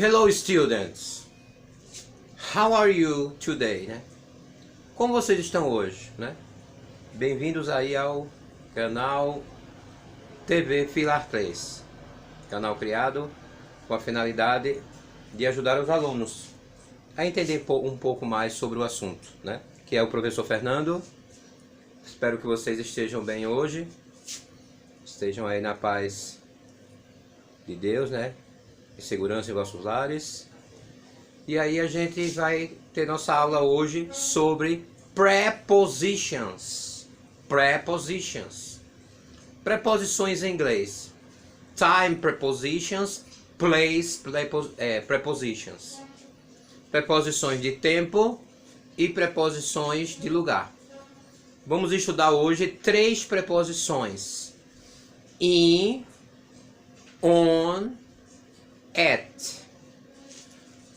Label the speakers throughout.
Speaker 1: Hello students, how are you today, né? Como vocês estão hoje, né? Bem-vindos aí ao canal TV Filar 3, canal criado com a finalidade de ajudar os alunos a entender um pouco mais sobre o assunto, né? Que é o professor Fernando. Espero que vocês estejam bem hoje, estejam aí na paz de Deus, né? Em segurança em vossos lares. E aí a gente vai ter nossa aula hoje sobre prepositions. Preposições em inglês. Time prepositions, place prepositions. Preposições de tempo e preposições de lugar. Vamos estudar hoje 3 preposições. In, on, at.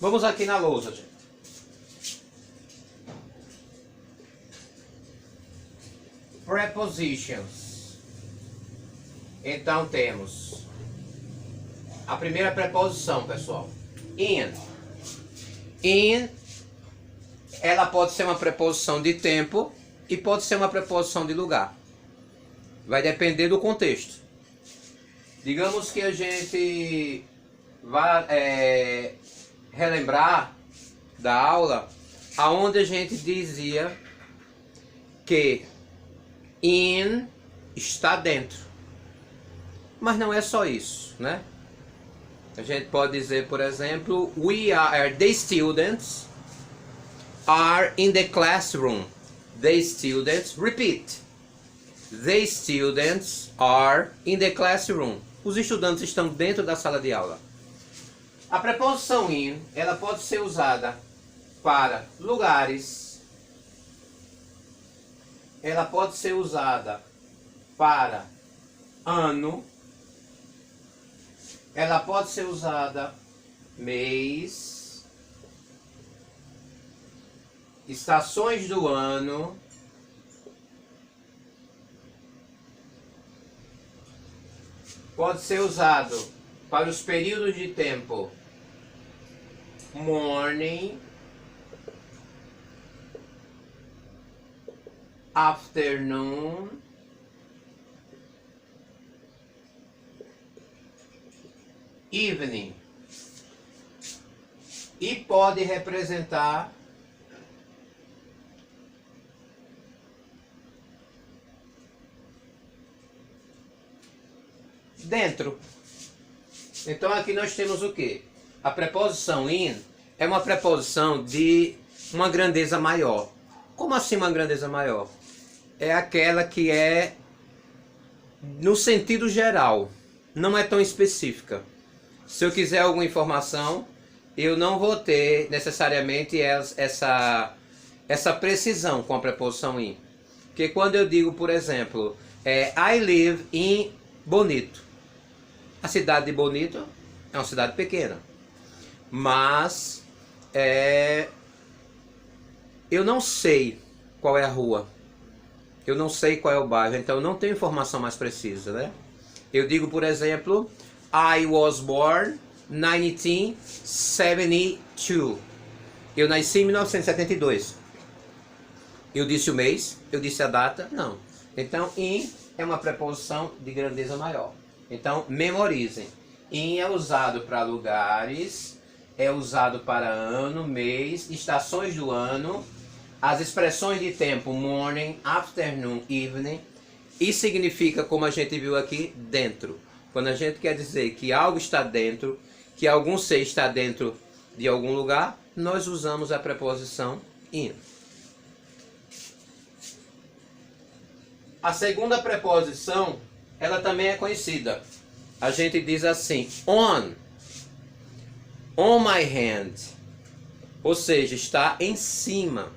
Speaker 1: Vamos aqui na lousa, gente. Prepositions. Então temos a primeira preposição, pessoal. In. In, ela pode ser uma preposição de tempo e pode ser uma preposição de lugar. Vai depender do contexto. Digamos que a gente vai relembrar da aula aonde a gente dizia que in está dentro. Mas não é só isso, né? A gente pode dizer, por exemplo, the students are in the classroom. The students, repeat. The students are in the classroom. Os estudantes estão dentro da sala de aula. A preposição in, ela pode ser usada para lugares. Ela pode ser usada para ano. Ela pode ser usada mês, estações do ano, pode ser usado para os períodos de tempo morning, afternoon, evening, e pode representar dentro. Então aqui nós temos o que? A preposição in é uma preposição de uma grandeza maior. Como assim uma grandeza maior? É aquela que é no sentido geral, não é tão específica. Se eu quiser alguma informação, eu não vou ter necessariamente essa precisão com a preposição in. Porque quando eu digo, por exemplo, I live in Bonito. A cidade de Bonito é uma cidade pequena. Mas eu não sei qual é a rua. Eu não sei qual é o bairro. Então eu não tenho informação mais precisa, né? Eu digo, por exemplo, I was born 1972. Eu nasci em 1972. Eu disse o mês, eu disse a data, não. Então, in é uma preposição de grandeza maior. Então, memorizem. In é usado para lugares, é usado para ano, mês, estações do ano, as expressões de tempo morning, afternoon, evening, e significa, como a gente viu aqui, dentro. Quando a gente quer dizer que algo está dentro, que algum ser está dentro de algum lugar, nós usamos a preposição in. A segunda preposição, ela também é conhecida. A gente diz assim, on my hand. Ou seja, está em cima.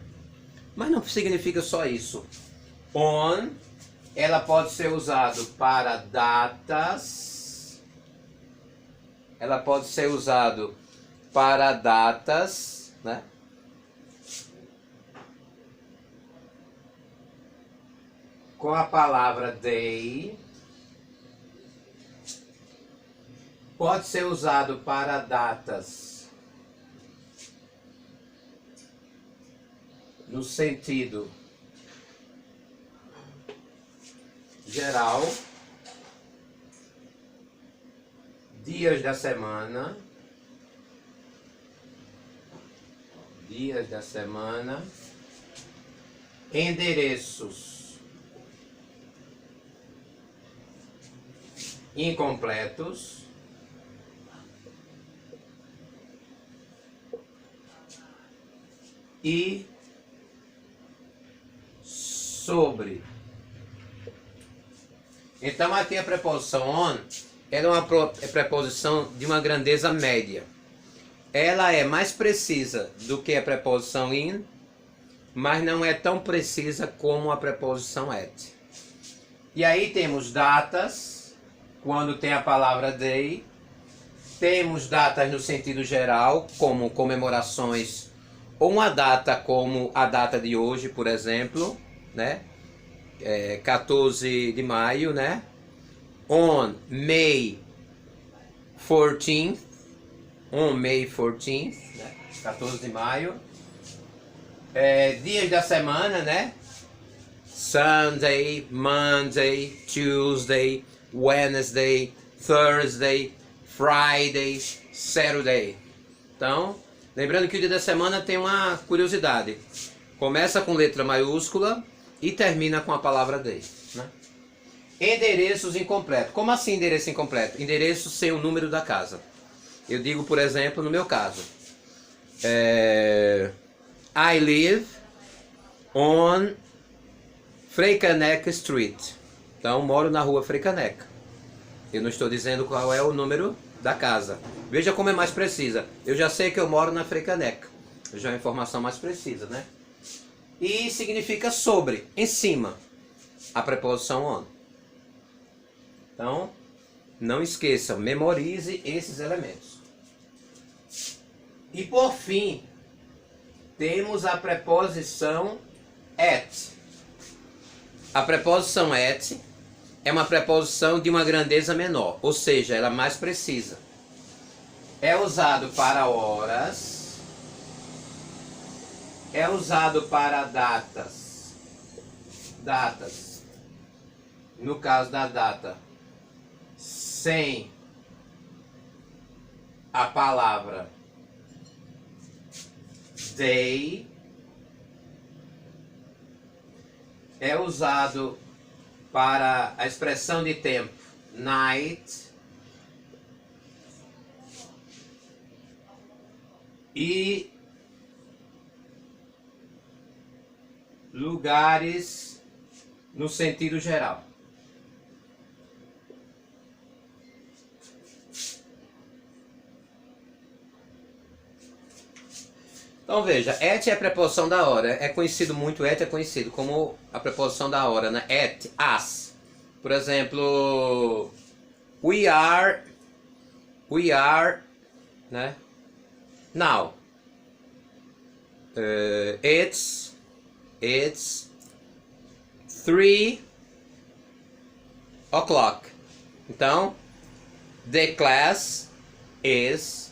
Speaker 1: Mas não significa só isso. On, ela pode ser usada para datas. Ela pode ser usada para datas, né? Com a palavra day. Pode ser usado para datas no sentido geral, dias da semana, endereços incompletos, e sobre. Então aqui a preposição on, ela é uma preposição de uma grandeza média. Ela é mais precisa do que a preposição in, mas não é tão precisa como a preposição at. E aí temos datas, quando tem a palavra day. Temos datas no sentido geral, como comemorações, ou uma data como a data de hoje, por exemplo, né? 14 de maio, né? On May 14th, né? 14 de maio. Dias da semana, né? Sunday, Monday, Tuesday, Wednesday, Thursday, Friday, Saturday. Então, lembrando que o dia da semana tem uma curiosidade. Começa com letra maiúscula e termina com a palavra day, né? Endereços incompletos. Como assim endereço incompleto? Endereço sem o número da casa. Eu digo, por exemplo, no meu caso, I live on Freicaneca Street. Então, moro na rua Freicaneca. Eu não estou dizendo qual é o número da casa. Veja como é mais precisa. Eu já sei que eu moro na Freicaneca. Já é uma informação mais precisa, né? E significa sobre, em cima, a preposição on. Então, não esqueça, memorize esses elementos. E por fim, temos a preposição at. A preposição at é uma preposição de uma grandeza menor, ou seja, ela é mais precisa. É usado para horas, é usado para datas. No caso da data, sem a palavra day. É usado para a expressão de tempo night. E lugares no sentido geral. Então veja, at é a preposição da hora. É conhecido muito, at é conhecido como a preposição da hora, né? At, as. Por exemplo, we are, né? Now. It's 3 o'clock. Então, the class is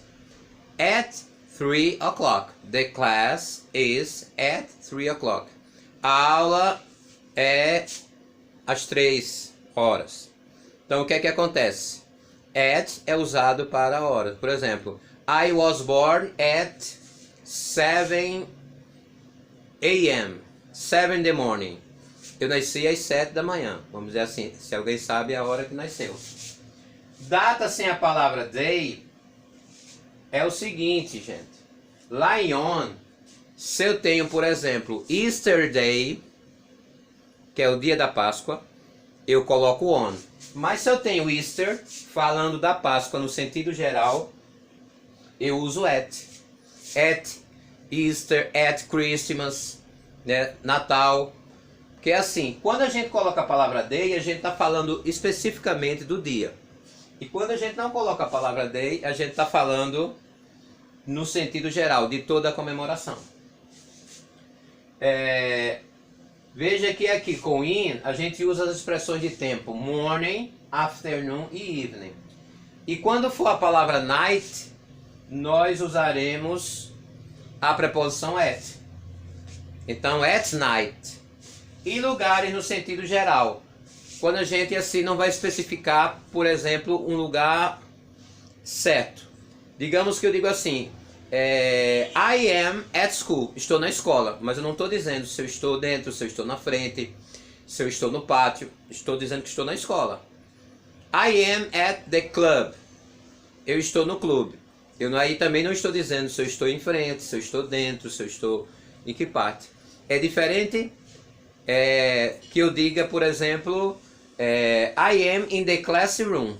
Speaker 1: at 3 o'clock. The class is at 3 o'clock. A aula é às 3 horas. Então, o que é que acontece? At é usado para horas. Por exemplo, I was born at 7 a.m. 7 in the morning. Eu nasci às 7 da manhã. Vamos dizer assim, se alguém sabe a hora que nasceu. Data sem a palavra day é o seguinte, gente. Lá em on, se eu tenho, por exemplo, Easter Day, que é o dia da Páscoa, eu coloco on. Mas se eu tenho Easter, falando da Páscoa no sentido geral, eu uso at. At Easter, at Christmas, né? Natal. Porque é assim, quando a gente coloca a palavra day, a gente está falando especificamente do dia. E quando a gente não coloca a palavra day, a gente está falando no sentido geral, de toda a comemoração. Veja que aqui com in, a gente usa as expressões de tempo, morning, afternoon e evening. E quando for a palavra night, nós usaremos a preposição at. Então, at night. E lugares no sentido geral. Quando a gente assim não vai especificar, por exemplo, um lugar certo. Digamos que eu digo assim, I am at school. Estou na escola, mas eu não estou dizendo se eu estou dentro, se eu estou na frente, se eu estou no pátio. Estou dizendo que estou na escola. I am at the club. Eu estou no clube. Aí também não estou dizendo se eu estou em frente, se eu estou dentro, se eu estou em que parte. É diferente que eu diga, por exemplo, I am in the classroom.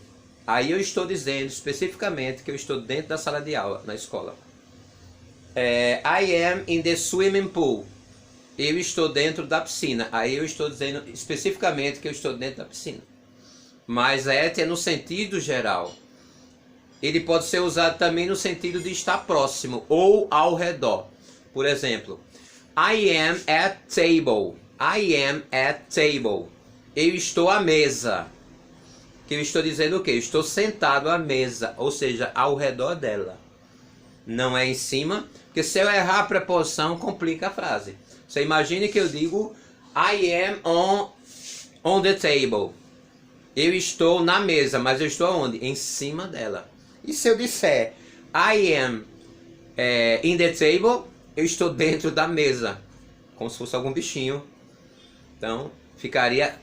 Speaker 1: Aí eu estou dizendo especificamente que eu estou dentro da sala de aula, na escola. I am in the swimming pool. Eu estou dentro da piscina. Aí eu estou dizendo especificamente que eu estou dentro da piscina. Mas at é no sentido geral. Ele pode ser usado também no sentido de estar próximo ou ao redor. Por exemplo, I am at table. I am at table. Eu estou à mesa. Que eu estou dizendo o quê? Eu estou sentado à mesa, ou seja, ao redor dela. Não é em cima, porque se eu errar a preposição, complica a frase. Você imagine que eu digo I am on the table. Eu estou na mesa, mas eu estou onde? Em cima dela. E se eu disser I am in the table, eu estou dentro da mesa. Como se fosse algum bichinho. Então, ficaria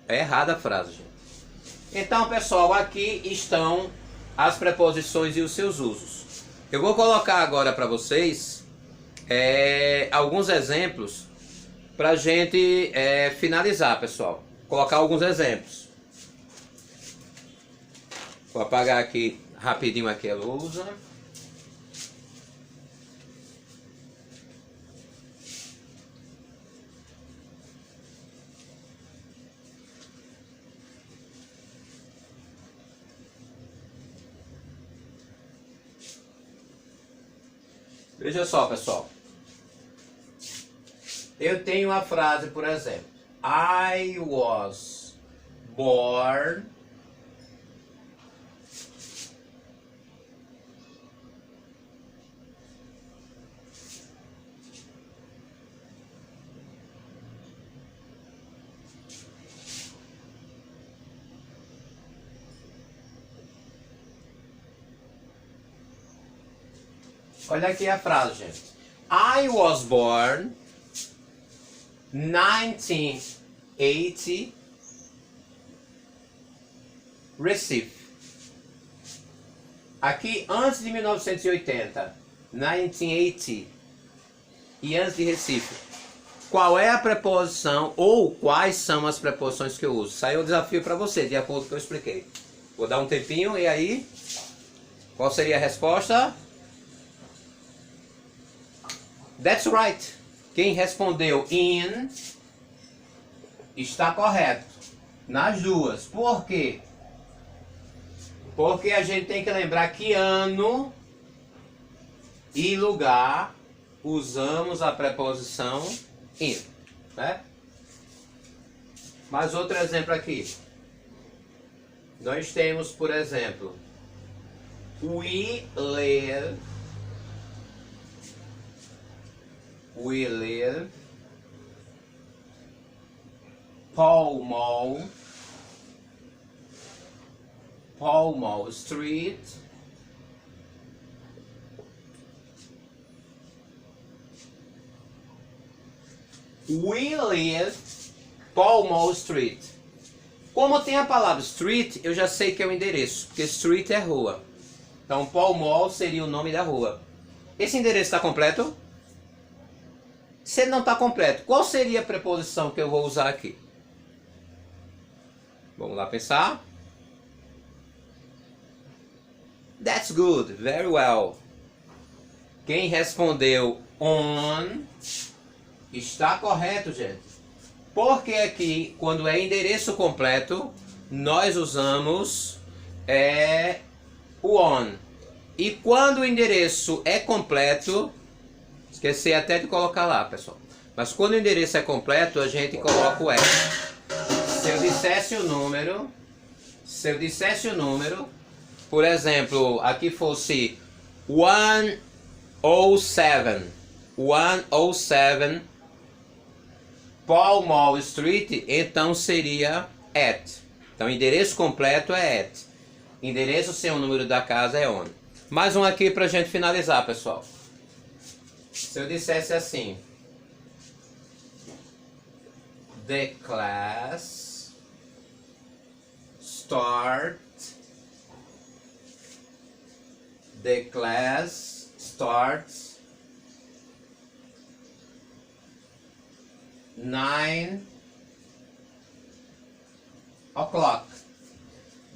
Speaker 1: errada a frase, gente. Então, pessoal, aqui estão as preposições e os seus usos. Eu vou colocar agora para vocês alguns exemplos para a gente finalizar, pessoal. Colocar alguns exemplos. Vou apagar aqui rapidinho aqui a luz. Veja só, pessoal. Eu tenho a frase, por exemplo. I was born Olha aqui a frase, gente. I was born 1980 Recife. Aqui antes de 1980, 1980 e antes de Recife. Qual é a preposição ou quais são as preposições que eu uso? Saiu o desafio para você, de acordo com o que eu expliquei. Vou dar um tempinho e aí, qual seria a resposta? That's right. Quem respondeu in está correto. Nas duas. Por quê? Porque a gente tem que lembrar que ano e lugar usamos a preposição in. Né? Mais outro exemplo aqui. Nós temos, por exemplo, we live Pall Mall Street. We live Pall Mall Street. Como tem a palavra street, eu já sei que é o endereço, porque street é rua. Então Pall Mall seria o nome da rua. Esse endereço está completo? Se ele não está completo, qual seria a preposição que eu vou usar aqui? Vamos lá pensar. That's good, very well. Quem respondeu on está correto, gente. Porque aqui, quando é endereço completo, nós usamos o on. E quando o endereço é completo, esqueci até de colocar lá, pessoal. Mas quando o endereço é completo, a gente coloca o S. Se eu dissesse o número, por exemplo, aqui fosse 107 Pall Mall Street, então seria at. Então, endereço completo é at. Endereço sem o número da casa é on. Mais um aqui pra gente finalizar, pessoal. Se eu dissesse assim: The class starts 9 o'clock.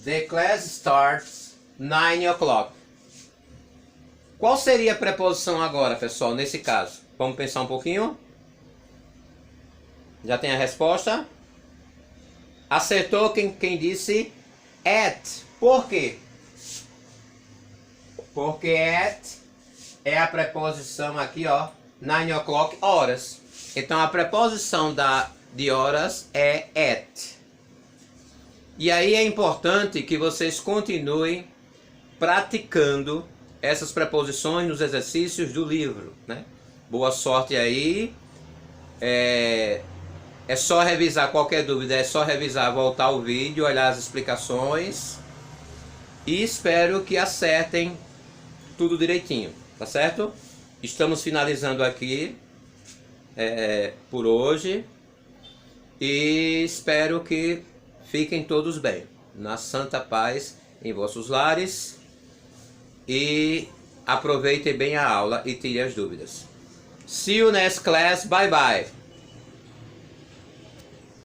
Speaker 1: The class starts 9 o'clock. Qual seria a preposição agora, pessoal, nesse caso? Vamos pensar um pouquinho? Já tem a resposta? Acertou quem disse at. Por quê? Porque at é a preposição aqui, ó, 9 o'clock, horas. Então a preposição de horas é at. E aí é importante que vocês continuem praticando essas preposições nos exercícios do livro, né? Boa sorte aí. É só revisar, qualquer dúvida, é só revisar, voltar ao vídeo, olhar as explicações. E espero que acertem tudo direitinho, tá certo? Estamos finalizando aqui por hoje. E espero que fiquem todos bem, na santa paz em vossos lares. E aproveitem bem a aula e tirem as dúvidas. See you next class. Bye bye.